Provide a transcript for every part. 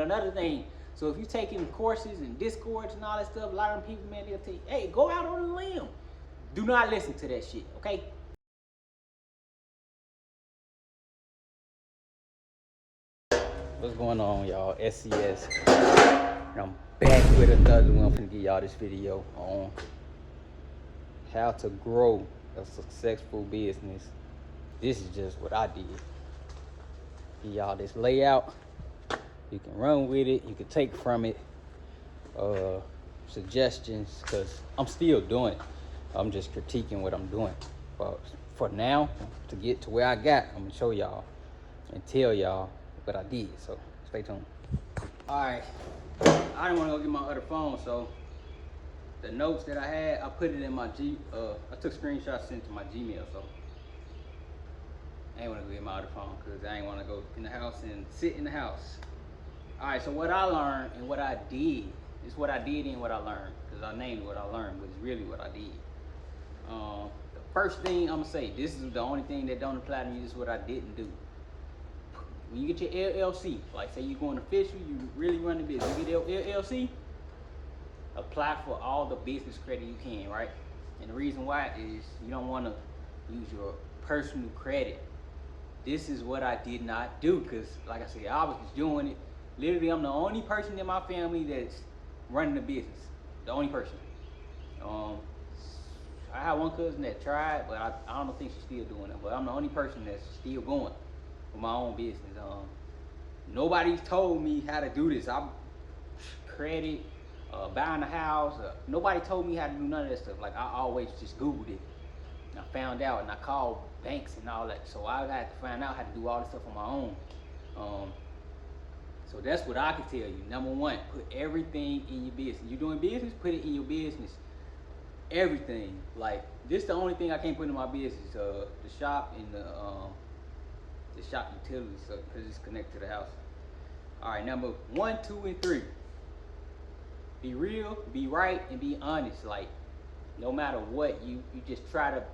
Another thing, so if you're taking courses and discords and all that stuff, a lot of them people, man, they'll tell you, hey, go out on a limb. Do not listen to that shit, okay? What's going on, y'all? SCS. And I'm back with another one. I'm gonna give y'all this video on how to grow a successful business. This is just what I did. Give y'all this layout. You can run with it. You can take from it suggestions, because I'm still doing it. I'm just critiquing what I'm doing. But for now, to get to where I got, I'm gonna show y'all and tell y'all what I did. So stay tuned. All right, I didn't want to go get my other phone, so the notes that I had, I put it in my I took screenshots sent to my Gmail. So I ain't want to go get my other phone because I ain't want to go in the house and sit in the house. All right, so what I learned and what I did is what I did and what I learned, because I named what I learned, but it's really what I did. The first thing I'm gonna say, this is the only thing that don't apply to me. This is what I didn't do. When you get your LLC, like say you're going official, you really run the business, you get your LLC, apply for all the business credit you can, right? And the reason why is you don't want to use your personal credit. This is what I did not do, because like I said, I was just doing it. Literally, I'm the only person in my family that's running the business. The only person. I have one cousin that tried, but I don't think she's still doing it. But I'm the only person that's still going with my own business. Nobody's told me how to do this. I'm credit, buying a house. Nobody told me how to do none of that stuff. Like, I always just Googled it. And I found out, and I called banks and all that. So I had to find out how to do all this stuff on my own. So that's what I can tell you. Number one, put everything in your business. You're doing business, put it in your business. Everything. Like, this is the only thing I can't put in my business. The shop and the shop utilities, so because it's connected to the house. All right, number 1, 2, and 3. Be real, be right, and be honest. Like, no matter what, you just try to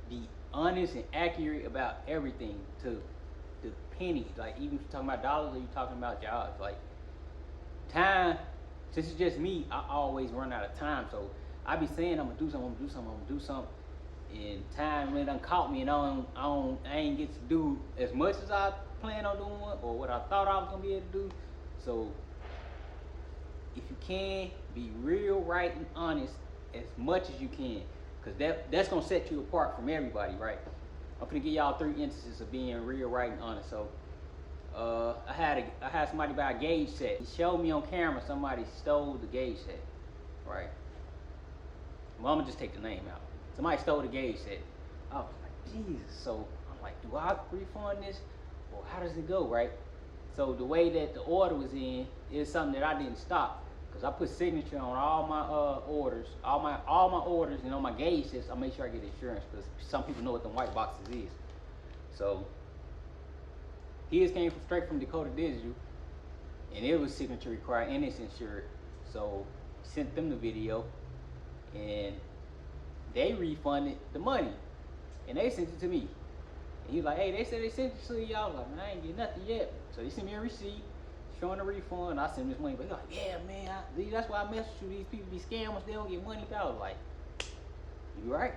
be honest and accurate about everything to the penny. Like, even if you're talking about dollars or you're talking about jobs, like time, since it's just me, I always run out of time. So I be saying I'm gonna do something, I'm gonna do something, I'm gonna do something, and time really done caught me, and I ain't get to do as much as I plan on doing or what I thought I was gonna be able to do. So if you can, be real, right, and honest as much as you can, because that's gonna set you apart from everybody, right? I'm gonna give y'all 3 instances of being real, right, and honest. So I had somebody buy a gauge set. He showed me on camera somebody stole the gauge set, right? Well, I'm gonna just take the name out. Somebody stole the gauge set. I was like, Jesus. So I'm like, do I refund this, or how does it go, right? So the way that the order was in is something that I didn't stop, because I put signature on all my orders, all my orders, and on my gauge sets. I make sure I get insurance, because some people know what the white boxes is. So his came straight from DAKOTA Digital, and it was signature required and it's insured. So sent them the video, and they refunded the money, and they sent it to me. And he was like, hey, they said they sent it to y'all. I was like, man, I ain't get nothing yet. So they sent me a receipt showing the refund. I sent them this money, but he's like, yeah, man, that's why I mess with you. These people be scammers, they don't get money back. I was like, you right.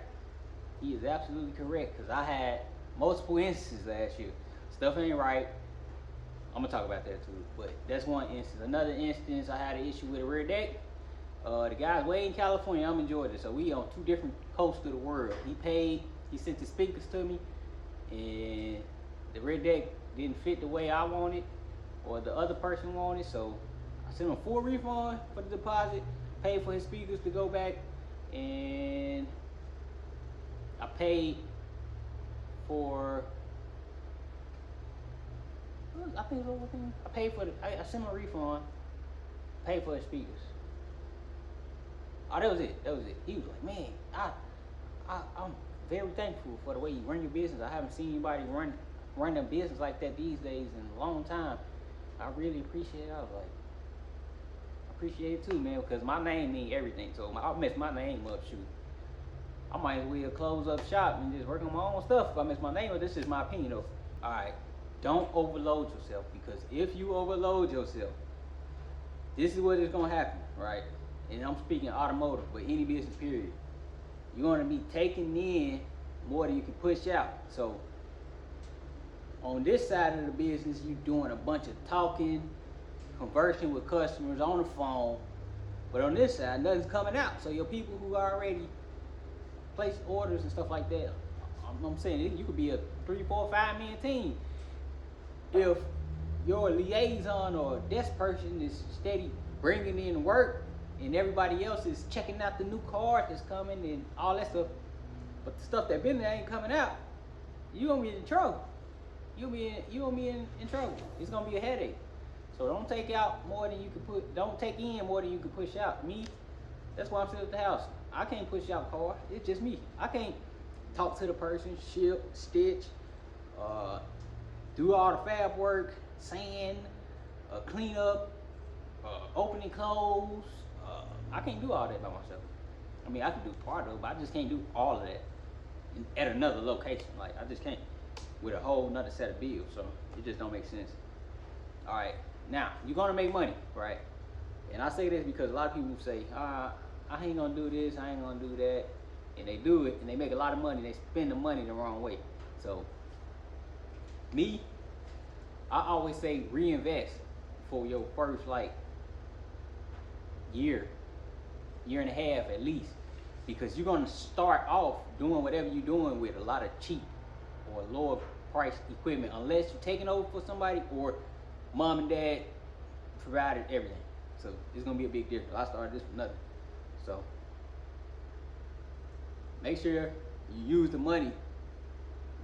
He is absolutely correct, because I had multiple instances last year. Stuff ain't right. I'm gonna talk about that too, but that's one instance. Another instance, I had an issue with a rear deck. The guy's way in California, I'm in Georgia, so we on 2 different coasts of the world. He sent the speakers to me, and the rear deck didn't fit the way I wanted, or the other person wanted, so I sent him a full refund for the deposit, paid for his speakers to go back, and I paid for, I think it was over thing. I paid for I sent him a refund, paid for his speakers. Oh, that was it. He was like, man, I'm very thankful for the way you run your business. I haven't seen anybody run a business like that these days in a long time. I really appreciate it. I was like, I appreciate it too, man, because my name means everything. So I'll mess my name up, shoot. I might as well close up shop and just work on my own stuff if I mess my name up. This is my opinion, though. All right. don't overload yourself, because if you overload yourself, this is what is gonna happen, right? And I'm speaking automotive, but any business period. You're gonna be taking in more than you can push out. So on this side of the business, you're doing a bunch of talking, conversing with customers on the phone, but on this side, nothing's coming out. So your people who already placed orders and stuff like that, I'm saying you could be a 3, 4, 5 man team if your liaison or desk person is steady bringing in work and everybody else is checking out the new cars that's coming and all that stuff, but the stuff that been there ain't coming out. You're gonna be in trouble. You'll be in trouble. It's gonna be a headache. So don't take out more than you can put. Don't take in more than you can push out. Me, that's why I'm sitting at the house. I can't push out cars. It's just me. I can't talk to the person, ship, stitch, do all the fab work, sand, clean up, open and close. I can't do all that by myself. I mean, I can do part of it, but I just can't do all of that at another location. Like, I just can't with a whole nother set of bills. So it just don't make sense. All right, now you're gonna make money, right? And I say this because a lot of people say, I ain't gonna do this, I ain't gonna do that, and they do it, and they make a lot of money. They spend the money the wrong way. So me, I always say reinvest for your first like year and a half at least, because you're gonna start off doing whatever you're doing with a lot of cheap or lower price equipment, unless you're taking over for somebody or mom and dad provided everything. So it's gonna be a big difference. I started this for nothing. So make sure you use the money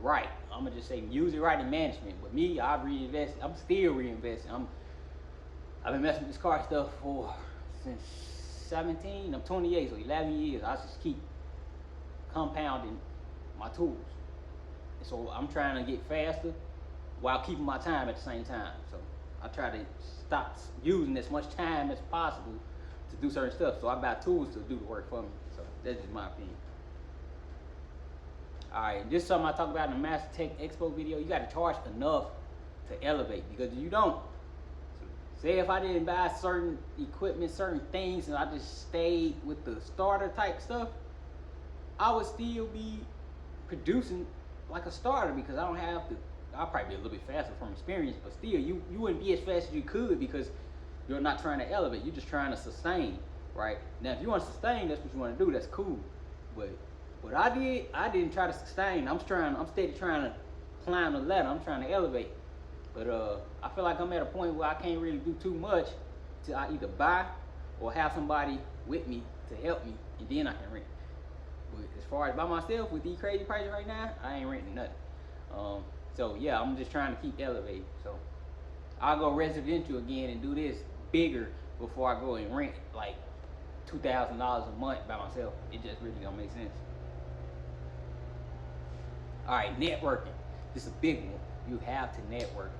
right. I'm gonna just say use it right in management. With me, I've reinvested. I'm still reinvesting. I've been messing with this car stuff since 17. I'm 28, so 11 years. I just keep compounding my tools. And so I'm trying to get faster while keeping my time at the same time. So I try to stop using as much time as possible to do certain stuff. So I buy tools to do the work for me. So that's just my opinion. All right, this is something I talked about in the Master Tech Expo video. You got to charge enough to elevate, because if you don't, say if I didn't buy certain equipment, certain things, and I just stayed with the starter type stuff, I would still be producing like a starter, because I don't have to. I'll probably be a little bit faster from experience, but still, you wouldn't be as fast as you could, because you're not trying to elevate. You're just trying to sustain, right? Now, if you want to sustain, that's what you want to do. That's cool. But what I didn't try to sustain. I'm steady trying to climb the ladder. I'm trying to elevate. But I feel like I'm at a point where I can't really do too much till I either buy or have somebody with me to help me, and then I can rent. But as far as by myself with these crazy prices right now, I ain't renting nothing. So yeah, I'm just trying to keep elevating. So I'll go residential again and do this bigger before I go and rent like $2,000 a month by myself. It just really don't make sense. All right, networking. This is a big one. You have to network.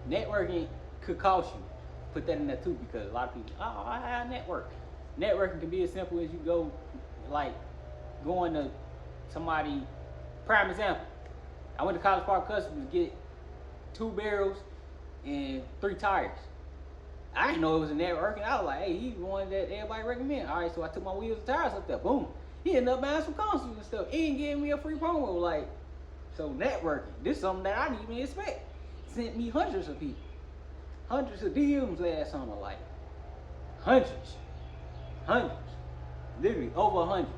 Networking could cost you. Put that in there too, because a lot of people, I network. Networking can be as simple as you go, like going to somebody. Prime example, I went to College Park Customs to get 2 barrels and 3 tires. I didn't know it was a networking. I was like, hey, he's the one that everybody recommend. All right, so I took my wheels and tires up there. Boom. He ended up buying some consoles and stuff. He ain't giving me a free promo. Like, so networking, this is something that I didn't even expect. Sent me hundreds of people. Hundreds of DMs last summer, like hundreds. Literally over 100.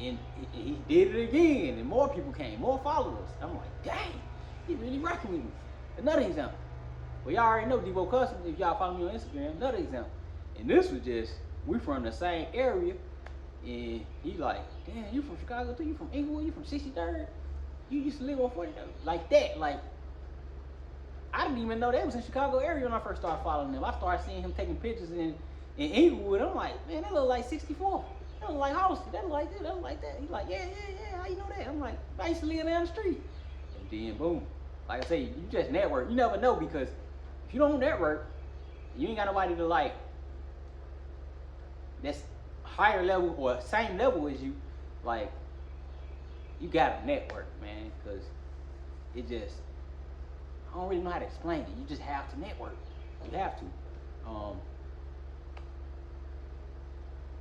And he did it again, and more people came, more followers. I'm like, dang, he really rocking with me. Another example. Well, y'all already know Devo Customs if y'all follow me on Instagram. Another example. And this was just, we from the same area, and he like, damn, you from Chicago too? You from Inglewood? You from 63rd? You used to live on 43rd? Like that, like, I didn't even know that was in Chicago area when I first started following him. I started seeing him taking pictures in Inglewood. I'm like, man, that look like 64. That look like Hollister. That look like this. That look like that. He's like, yeah. How you know that? I'm like, I used to live down the street. And then boom. Like I say, you just network. You never know, because if you don't network, you ain't got nobody to like that's higher level or same level as you. Like, you gotta network, man, because it just, I don't really know how to explain it. You just have to network. You have to.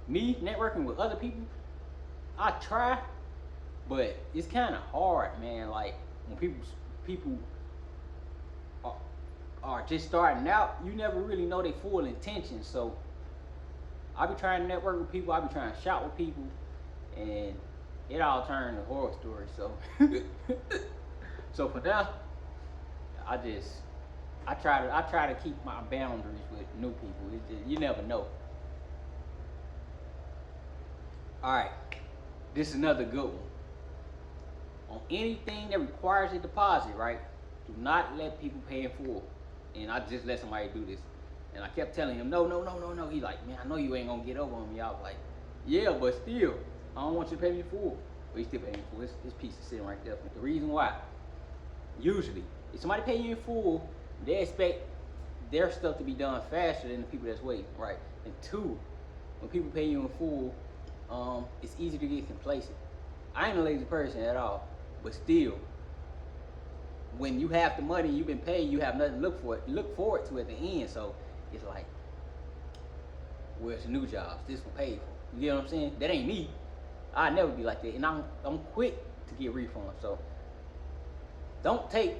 Me networking with other people, I try, but it's kind of hard, man. Like when people are just starting out, you never really know their full intention. So I be trying to network with people. I be trying to shop with people, and it all turned to horror stories. So, so for now, I try to keep my boundaries with new people. It's just, you never know. All right, this is another good one. On anything that requires a deposit, right? Do not let people pay in full. And I just let somebody do this, and I kept telling him, no. He like, man, I know you ain't gonna get over on me. I was like, yeah, but still, I don't want you to pay me in full. But he still pay me in full. His piece is sitting right there. The reason why, usually, if somebody pay you in full, they expect their stuff to be done faster than the people that's waiting, right? And two, when people pay you in full, it's easy to get complacent. I ain't a lazy person at all, but still, when you have the money, you've been paid, you have nothing to look forward to at the end. So it's like, where's the new jobs? This one paid for. You get what I'm saying? That ain't me. I never be like that, and I'm quick to get refunds. So don't take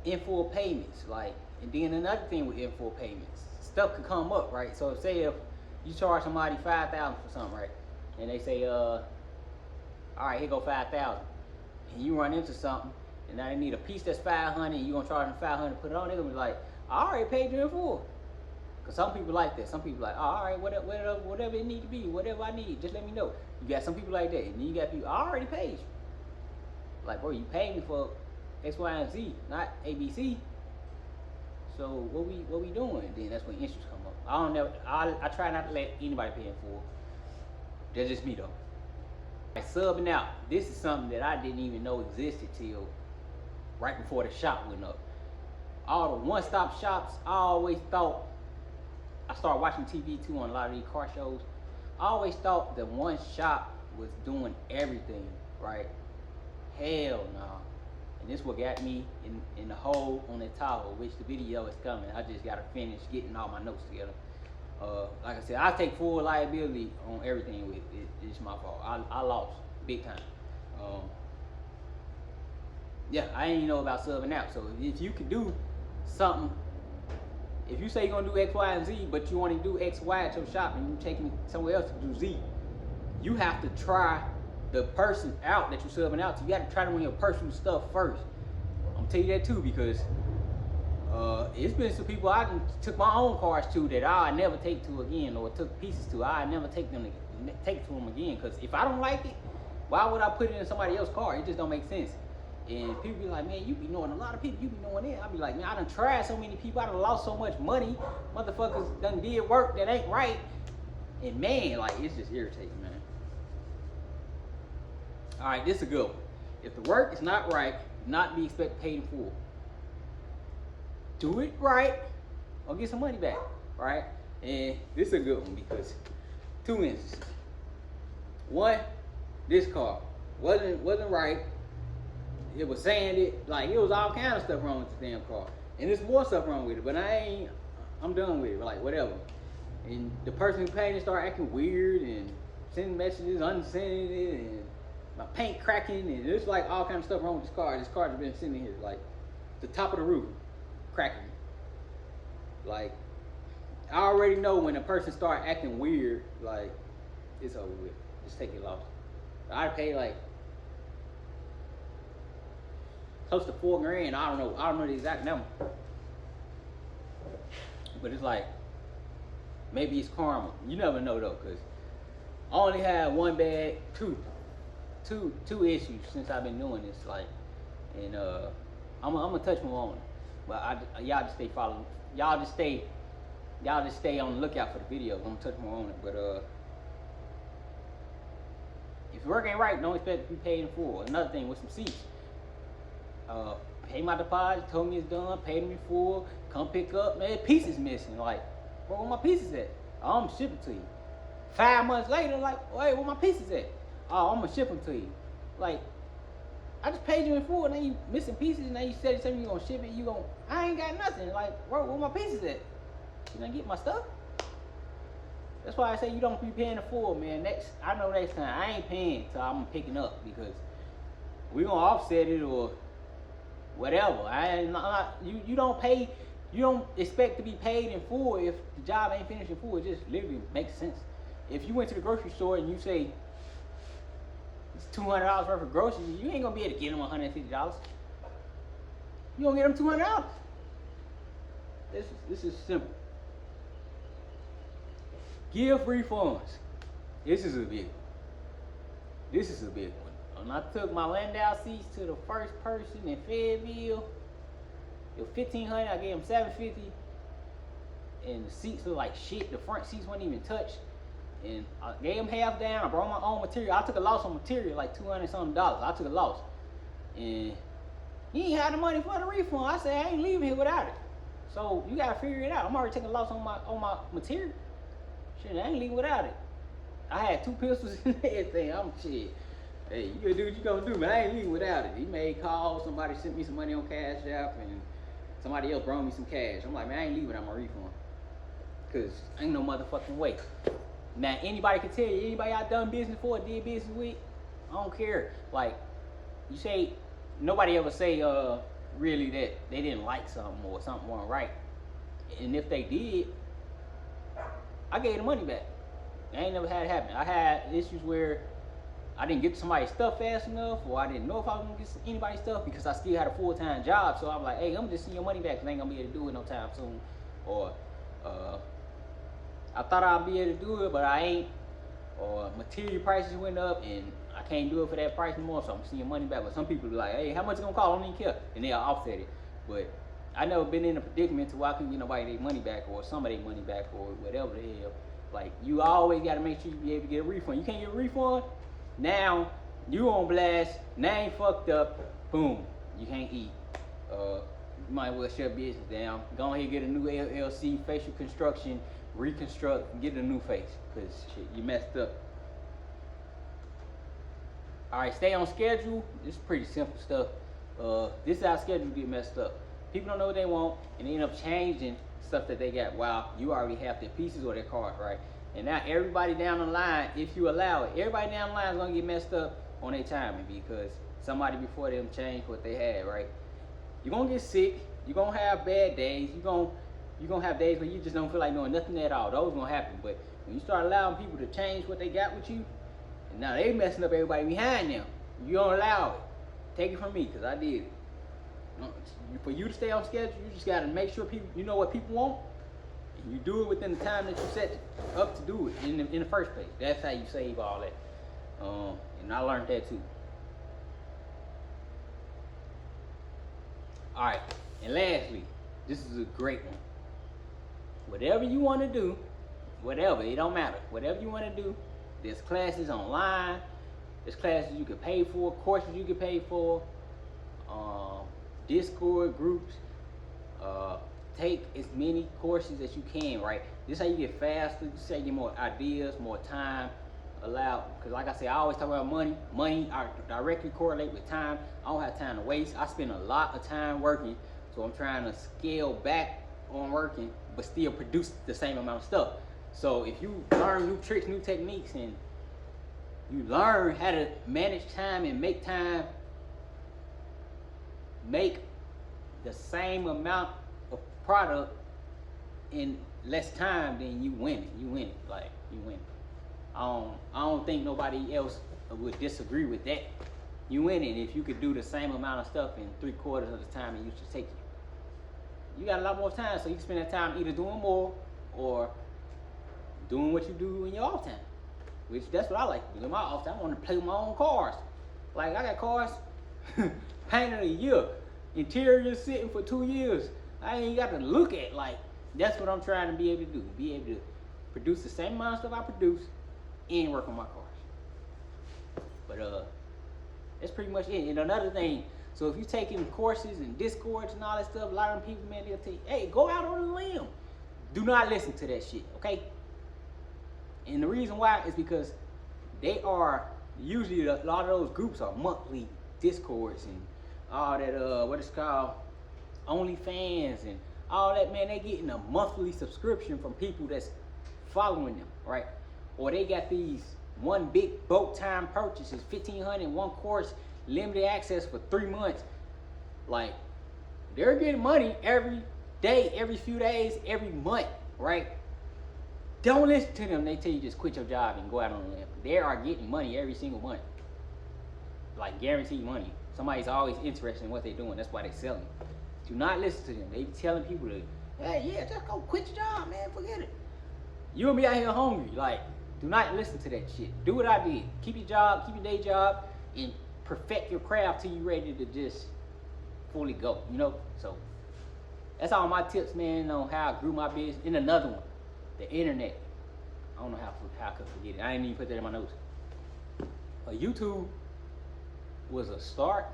in full payments. Like, and then another thing with in full payments, stuff could come up, right? So say if you charge somebody $5,000 for something, right? And they say, all right, here go $5,000, and you run into something. And now they need a piece that's $500, and you gonna charge them $500 to put it on. They're gonna be like, I already paid you in full. Cause some people like that. Some people like, oh, all right, whatever it need to be, whatever I need, just let me know. You got some people like that, and then you got people, I already paid you. Like, bro, you paid me for X, Y, and Z, not ABC. So what we doing? Then that's when issues come up. I try not to let anybody pay in full. That's just me though. Like, subbing out. This is something that I didn't even know existed till right before the shop went up. All the one-stop shops, I always thought, I started watching TV too on a lot of these car shows. I always thought that one shop was doing everything, right? Hell no. And this what got me in the hole on that Tahoe, which the video is coming. I just gotta finish getting all my notes together. Like I said, I take full liability on everything with it. It's my fault. I lost big time. Yeah, I didn't even know about subbing out. So if you could do something, if you say you're gonna do X, Y, and Z, but you only do X, Y at your shop, and you taking somewhere else to do Z, you have to try the person out that you're subbing out to. You got to try them on your personal stuff first. I'm gonna tell you that too, because it's been some people I took my own cars to that I never take to again, or took pieces to. I never take to them again, because if I don't like it, why would I put it in somebody else's car? It just don't make sense. And people be like, man, you be knowing a lot of people, you be knowing it. I be like, man, I done tried so many people, I done lost so much money. Motherfuckers done did work that ain't right. And man, like, it's just irritating, man. All right, this is a good one. If the work is not right, not be expected paid in full. Do it right, or get some money back, right? And this is a good one because two instances. One, this car wasn't right. It was sanded, like it was all kind of stuff wrong with the damn car. And there's more stuff wrong with it, but I'm done with it, like whatever. And the person who paid it started acting weird and sending messages, unsending it, and my paint cracking, and there's like all kind of stuff wrong with this car. This car has been sitting here, like the top of the roof, cracking. Like, I already know when a person start acting weird, like, it's over with. Just take your loss. I paid like close to $4,000. I don't know the exact number, but it's like, maybe it's karma. You never know though, cause I only had one bad, two issues since I've been doing this. Like, and I'm gonna touch more on it, but y'all just stay following. Y'all just stay on the lookout for the video. I'm gonna touch more on it, but if the work ain't right, don't expect to be paid in full. Another thing with some seats. Pay my deposit, told me it's done, paid me in full, come pick up, man, pieces missing. Like, where my pieces at? Oh, I'm gonna ship it to you. 5 months later, like, wait, where my pieces at? Oh, I'm gonna ship them to you. Like, I just paid you in full, and then you missing pieces, and then you said something you gonna ship it, I ain't got nothing. Like, bro, where my pieces at? You gonna get my stuff? That's why I say you don't be paying the full, man. I know next time I ain't paying till I'm picking up, because we gonna offset it or whatever. You don't pay. You don't expect to be paid in full if the job ain't finished in full. It just literally makes sense. If you went to the grocery store and you say it's $200 worth of groceries, you ain't gonna be able to get them $150. You gonna get them $200. This is simple. Give refunds. This is a big one. When I took my Landau seats to the first person in Fayetteville, it was $1,500. I gave them $750, and the seats look like shit. The front seats weren't even touched, and I gave them half down. I brought my own material. I took a loss on material, like $200 something. I took a loss, and he ain't had the money for the refund. I said I ain't leaving here without it. So you gotta figure it out. I'm already taking a loss on my material. Shit, I ain't leaving without it. I had 2 pistols and everything. I'm shit. Hey, you gonna do what you gonna do, man. I ain't leaving without it. He made calls. Somebody sent me some money on Cash App, and somebody else brought me some cash. I'm like, man, I ain't leaving without my refund, cause ain't no motherfucking way. Now anybody can tell you, anybody I done business for, did business with, I don't care. Like, you say, nobody ever say really that they didn't like something or something wasn't right, and if they did, I gave the money back. I ain't never had it happen. I had issues where I didn't get somebody's stuff fast enough, or I didn't know if I was gonna get anybody's stuff because I still had a full-time job. So I'm like, hey, I'm just seeing your money back because I ain't gonna be able to do it no time soon. Or I thought I'd be able to do it, but I ain't. Or material prices went up and I can't do it for that price anymore, so I'm seeing your money back. But some people be like, hey, how much it gonna cost? I don't even care. And they'll offset it. But I never been in a predicament to where I couldn't get nobody their money back or some of their money back or whatever the hell. Like, you always gotta make sure you be able to get a refund. You can't get a refund, now you on blast, name fucked up, boom, you can't eat. You might well shut business down. Go ahead and get a new LLC, facial construction, reconstruct, and get a new face, because shit, you messed up. Alright, stay on schedule. This is pretty simple stuff. This is how schedule get messed up. People don't know what they want, and they end up changing stuff that they got while you already have their pieces or their cards, right? And now everybody down the line, if you allow it, everybody down the line is gonna get messed up on their timing because somebody before them changed what they had, right? You're gonna get sick, you're gonna have bad days, you're gonna have days where you just don't feel like doing nothing at all. Those gonna happen. But when you start allowing people to change what they got with you, and now they messing up everybody behind them, you don't allow it. Take it from me, because I did it. For you to stay on schedule, you just gotta make sure people, you know what people want, and you do it within the time that you set up to do it in the first place. That's how you save all that. And I learned that too. All right, and lastly, this is a great one. Whatever you want to do, whatever, it don't matter. Whatever you want to do, there's classes online, there's classes you can pay for, courses you can pay for, Discord groups. Take as many courses as you can, right? This is how you get faster. This is how you get more ideas, more time allowed. Because like I said, I always talk about money. Money are directly correlate with time. I don't have time to waste. I spend a lot of time working, so I'm trying to scale back on working, but still produce the same amount of stuff. So if you learn new tricks, new techniques, and you learn how to manage time and make the same amount of product in less time, then you win it. You win it. Like, you win it. I don't think nobody else would disagree with that. You win it if you could do the same amount of stuff in 3/4 of the time it used to take you. You got a lot more time, so you can spend that time either doing more or doing what you do in your off time. Which, that's what I like to do in my off time. I want to play with my own cars. Like, I got cars painted a year, interior sitting for 2 years. I ain't got to look at. Like, that's what I'm trying to be able to do. Be able to produce the same amount of stuff I produce and work on my cars. But that's pretty much it. And another thing, so if you're taking courses and Discords and all that stuff, a lot of them people, man, they'll tell you, hey, go out on a limb. Do not listen to that shit, okay? And the reason why is because they are, usually a lot of those groups are monthly Discords and all that, what it's called, OnlyFans and all that, man. They getting a monthly subscription from people that's following them, right? Or they got these one big boat time purchases, 1,500 one course, limited access for 3 months. Like, they're getting money every day, every few days, every month, right? Don't listen to them. They tell you just quit your job and go out on a limb. They are getting money every single month. Like, guaranteed money. Somebody's always interested in what they're doing. That's why they're selling. Do not listen to them. They be telling people to, hey, yeah, just go quit your job, man. Forget it. You gonna be out here hungry. Like, do not listen to that shit. Do what I did. Keep your job, keep your day job, and perfect your craft till you're ready to just fully go, you know? So, that's all my tips, man, on how I grew my business. And another one, the internet. I don't know how I could forget it. I didn't even put that in my notes. YouTube was a start,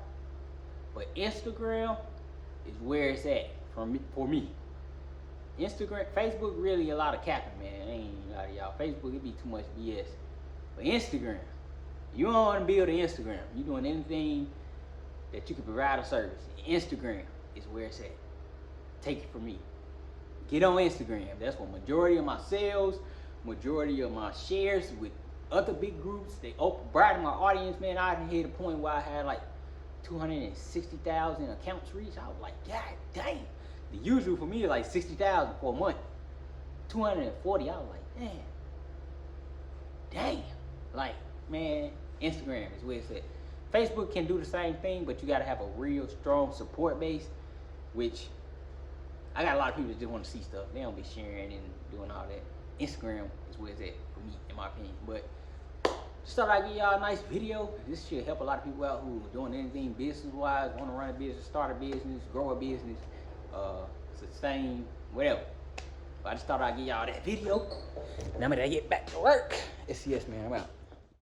but Instagram is where it's at for me. Instagram, Facebook, really a lot of capping, man. I ain't a lot of y'all. Facebook, it be too much BS. But Instagram, you don't want to build an Instagram. You doing anything that you can provide a service. Instagram is where it's at. Take it from me. Get on Instagram. That's what majority of my sales, majority of my shares with other big groups, they broaden my audience, man. I hit a point where I had like 260,000 accounts reached. I was like, God dang. The usual for me is like 60,000 for a month. 240, I was like, dang. Like, man, Instagram is where it's at. Facebook can do the same thing, but you gotta have a real strong support base, which I got a lot of people that just want to see stuff. They don't be sharing and doing all that. Instagram is where it's at for me, in my opinion. But just thought I'd give y'all a nice video. This should help a lot of people out who are doing anything business-wise, want to run a business, start a business, grow a business, sustain, whatever. But I just thought I'd give y'all that video. Now I'm gonna get back to work. It's yes, man. I'm out.